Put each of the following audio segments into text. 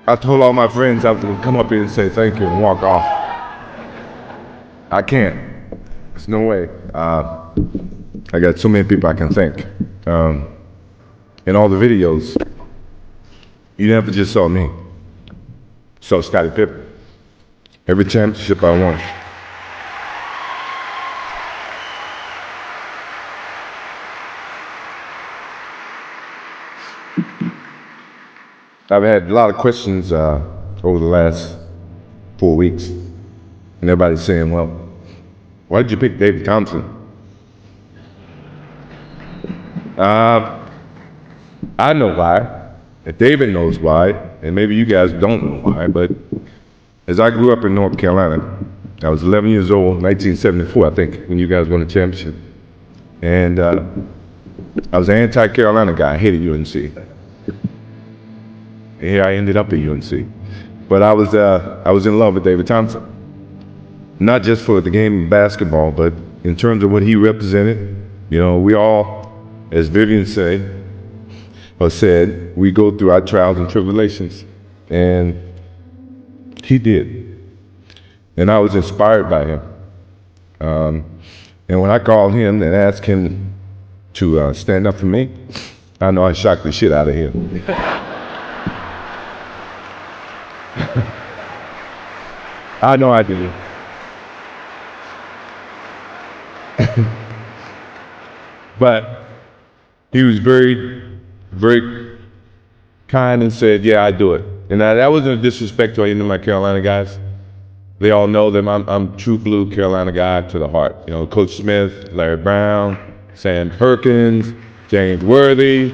I told all my friends I was gonna come up here and say thank you and walk off. I can't. There's no way. I got so many people I can thank. In all the videos, you never just saw me. Saw Scottie Pippen. Every championship I won. I've had a lot of questions over the last 4 weeks, and everybody's saying, well, why did you pick David Thompson? I know why, and David knows why, and maybe you guys don't know why, but as I grew up in North Carolina, I was 11 years old, 1974, I think, when you guys won the championship. And I was an anti-Carolina guy. I hated UNC. And here I ended up at UNC. But I was in love with David Thompson. Not just for the game of basketball, but in terms of what he represented. You know, we all, as Vivian said, we go through our trials and tribulations. And he did. And I was inspired by him. And when I called him and asked him to stand up for me, I know I shocked the shit out of him. I know I did. But he was very, very kind and said, yeah, I do it. And that wasn't a disrespect to any of my Carolina guys. They all know that I'm true blue Carolina guy to the heart. You know, Coach Smith, Larry Brown, Sam Perkins, James Worthy,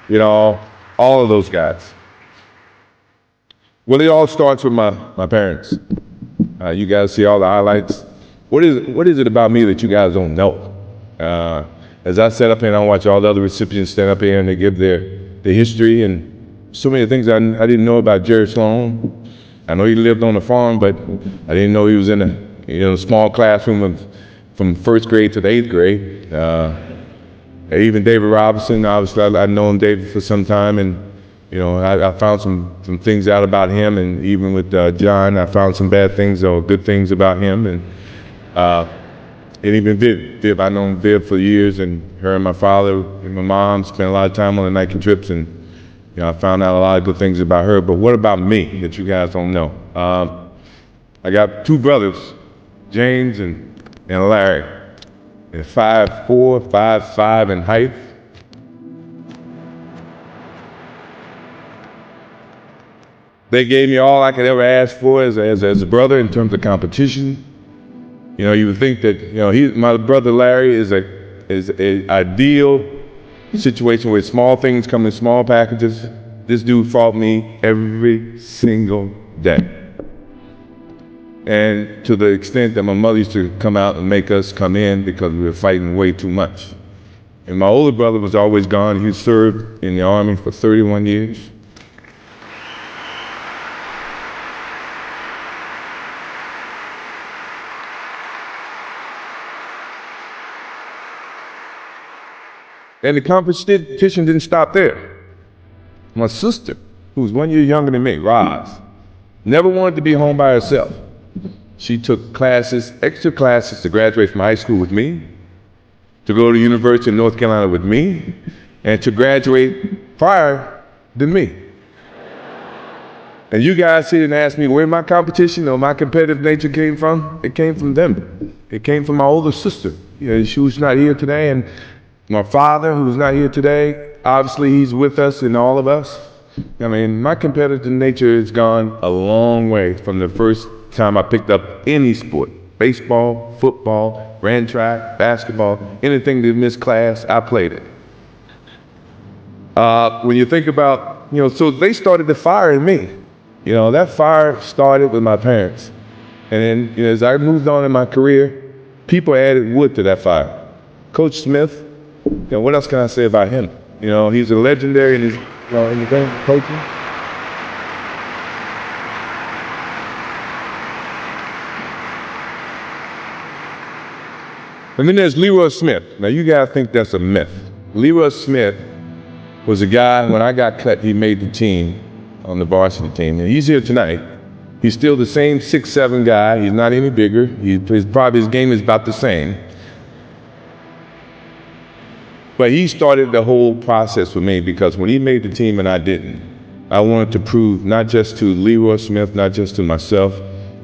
you know, all of those guys. Well, it all starts with my parents. You guys see all the highlights. What is it about me that you guys don't know? As I sit up here and I watch all the other recipients stand up here and they give their history and so many things I didn't know about Jerry Sloan. I know he lived on a farm, but I didn't know he was in a small classroom from first grade to the 8th grade. Even David Robinson, obviously I've known David for some time, and I found some things out about him, and even with John, I found some bad things or good things about him, and even Viv, I've known Viv for years, and her and my father and my mom spent a lot of time on the Nike trips, and I found out a lot of good things about her. But what about me that you guys don't know? I got two brothers, James and Larry. They're 5'4", 5'5" in height. They gave me all I could ever ask for as a brother in terms of competition. You would think that my brother Larry is a ideal situation where small things come in small packages. This dude fought me every single day. And to the extent that my mother used to come out and make us come in because we were fighting way too much. And my older brother was always gone. He served in the Army for 31 years. And the competition didn't stop there. My sister, who was 1 year younger than me, Roz, never wanted to be home by herself. She took classes, extra classes, to graduate from high school with me, to go to the University of North Carolina with me, and to graduate prior than me. And you guys sit and ask me where my competition or my competitive nature came from. It came from them. It came from my older sister. She was not here today, and my father, who's not here today, obviously he's with us and all of us. I mean, my competitive nature has gone a long way from the first time I picked up any sport. Baseball, football, ran track, basketball, anything that missed class, I played it. When you think about, so they started the fire in me. That fire started with my parents. And then, as I moved on in my career, people added wood to that fire. Coach Smith, what else can I say about him? He's a legendary in his, in the game of coaching. And then there's Leroy Smith. Now you guys think that's a myth. Leroy Smith was a guy, when I got cut, he made the team. on the varsity team, and he's here tonight. He's still the same 6'7" guy. He's not any bigger. His game is about the same. But he started the whole process for me because when he made the team and I didn't, I wanted to prove not just to Leroy Smith, not just to myself,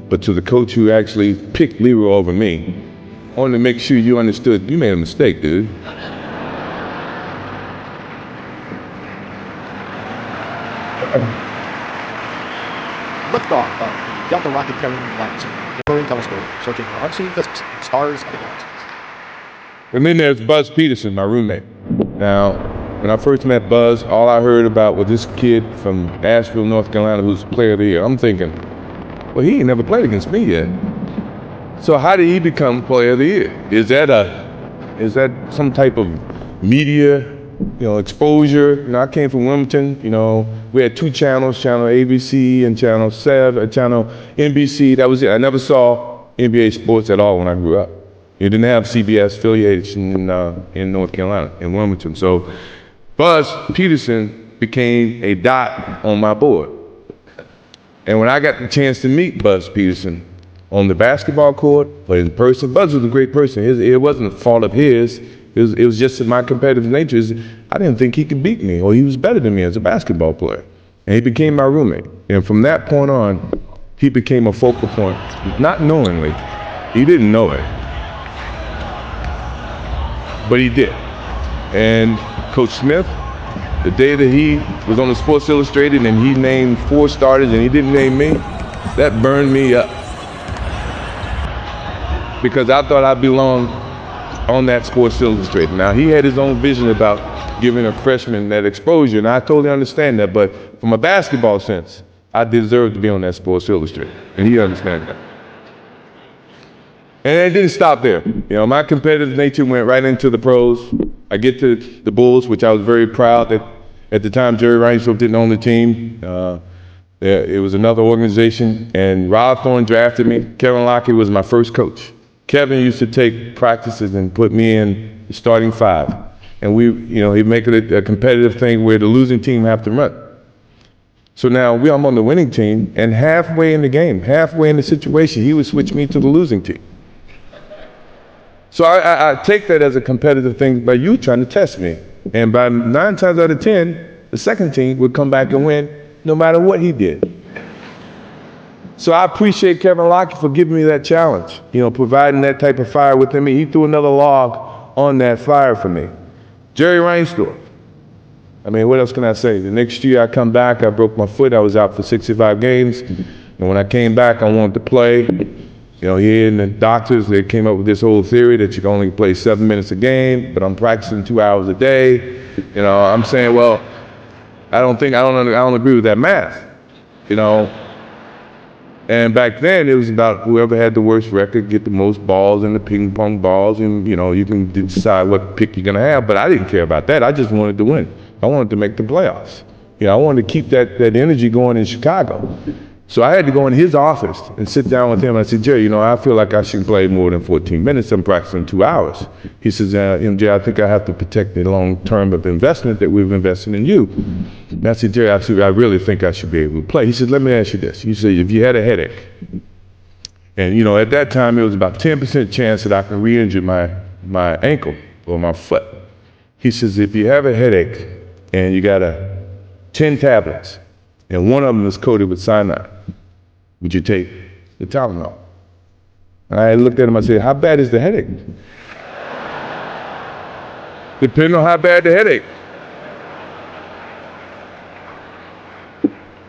but to the coach who actually picked Leroy over me. I wanted to make sure you understood you made a mistake, dude. Liftoff of the Delta rocket carrying lights. The Marine telescope searching for unseen visits, stars and galaxies. And then there's Buzz Peterson, my roommate. Now, when I first met Buzz, all I heard about was this kid from Asheville, North Carolina, who's player of the year. I'm thinking, well, he ain't never played against me yet. So how did he become player of the year? Is that some type of media, exposure? I came from Wilmington. We had two channels, channel ABC and channel NBC. That was it. I never saw NBA sports at all when I grew up. You didn't have CBS affiliation in North Carolina, in Wilmington. So Buzz Peterson became a dot on my board. And when I got the chance to meet Buzz Peterson on the basketball court or in person, Buzz was a great person. It wasn't a fault of his. It was just in my competitive nature. I didn't think he could beat me or he was better than me as a basketball player. And he became my roommate. And from that point on, he became a focal point, not knowingly. He didn't know it. But he did. And Coach Smith, the day that he was on the Sports Illustrated and he named 4 starters and he didn't name me, that burned me up. Because I thought I belonged on that Sports Illustrated. Now, he had his own vision about giving a freshman that exposure, and I totally understand that, but from a basketball sense, I deserve to be on that Sports Illustrated, and he understands that. And it didn't stop there. My competitive nature went right into the pros. I get to the Bulls, which I was very proud that at the time Jerry Reinsdorf didn't own the team. It was another organization, and Rod Thorne drafted me. Kevin Lockett was my first coach. Kevin used to take practices and put me in the starting 5. And he'd make it a competitive thing where the losing team have to run. So now I'm on the winning team, and halfway in the game, halfway in the situation, he would switch me to the losing team. So I take that as a competitive thing by you trying to test me. And by 9 times out of 10, the second team would come back and win no matter what he did. So I appreciate Kevin Lockett for giving me that challenge, providing that type of fire within me. He threw another log on that fire for me. Jerry Reinsdorf. What else can I say? The next year I come back, I broke my foot. I was out for 65 games. And when I came back, I wanted to play. He and the doctors, they came up with this whole theory that you can only play 7 minutes a game, but I'm practicing 2 hours a day. I'm saying, well, I don't agree with that math. And back then, it was about whoever had the worst record get the most balls in the ping pong balls, and you can decide what pick you're gonna have. But I didn't care about that. I just wanted to win. I wanted to make the playoffs. I wanted to keep that energy going in Chicago. So I had to go in his office and sit down with him. I said, Jerry, I feel like I should play more than 14 minutes. I'm practicing 2 hours. He says, Jerry, I think I have to protect the long term of investment that we've invested in you. And I said, Jerry, I really think I should be able to play. He said, let me ask you this. He said, if you had a headache, and at that time it was about 10% chance that I could re-injure my ankle or my foot. He says, if you have a headache and you got 10 tablets, and one of them is coated with cyanide, would you take the Tylenol? And I looked at him, I said, how bad is the headache? Depending on how bad the headache.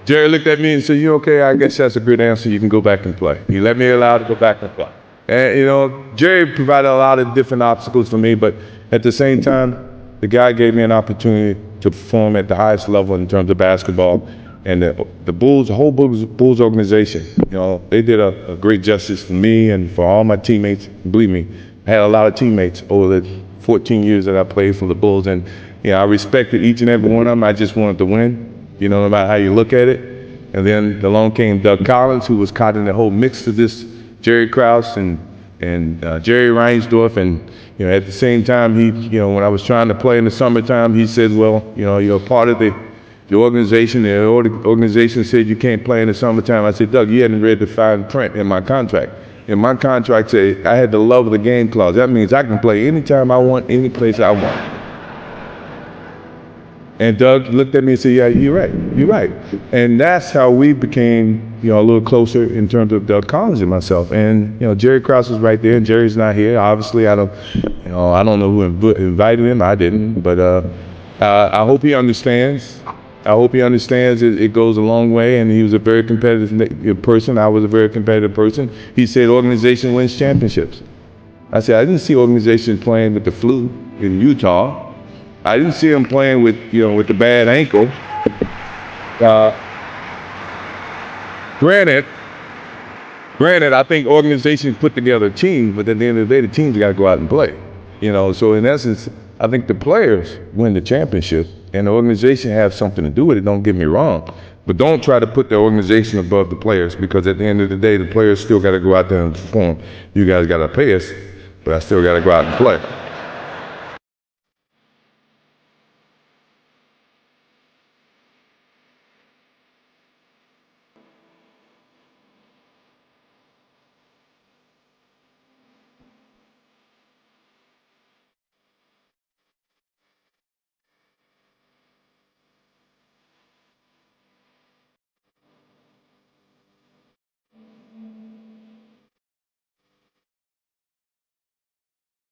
Jerry looked at me and said, you okay? I guess that's a good answer. You can go back and play. He let me allow to go back and play. And Jerry provided a lot of different obstacles for me, but at the same time, the guy gave me an opportunity to perform at the highest level in terms of basketball. And the Bulls, the whole Bulls organization, they did a great justice for me and for all my teammates. Believe me, I had a lot of teammates over the 14 years that I played for the Bulls, and I respected each and every one of them. I just wanted to win, no matter how you look at it. And then along came Doug Collins, who was caught in the whole mix of this Jerry Krause and Jerry Reinsdorf, and at the same time, he, when I was trying to play in the summertime, he said, well, you're part of the The organization said you can't play in the summertime. I said, Doug, you hadn't read the fine print in my contract. In my contract said I had the love of the game clause. That means I can play anytime I want, any place I want. And Doug looked at me and said, yeah, you're right. And that's how we became, a little closer in terms of Doug Collins and myself. And, Jerry Krause was right there, and Jerry's not here. Obviously, I don't know who invited him. I didn't, but I hope he understands. I hope he understands it goes a long way, and he was a very competitive person. I was a very competitive person. He said organization wins championships. I said, I didn't see organizations playing with the flu in Utah. I didn't see him playing with the bad ankle. Granted, I think organizations put together a team, but at the end of the day, the teams got to go out and play. So in essence, I think the players win the championship, and the organization has something to do with it. Don't get me wrong, but don't try to put the organization above the players, because at the end of the day, the players still got to go out there and perform. You guys got to pay us, but I still got to go out and play.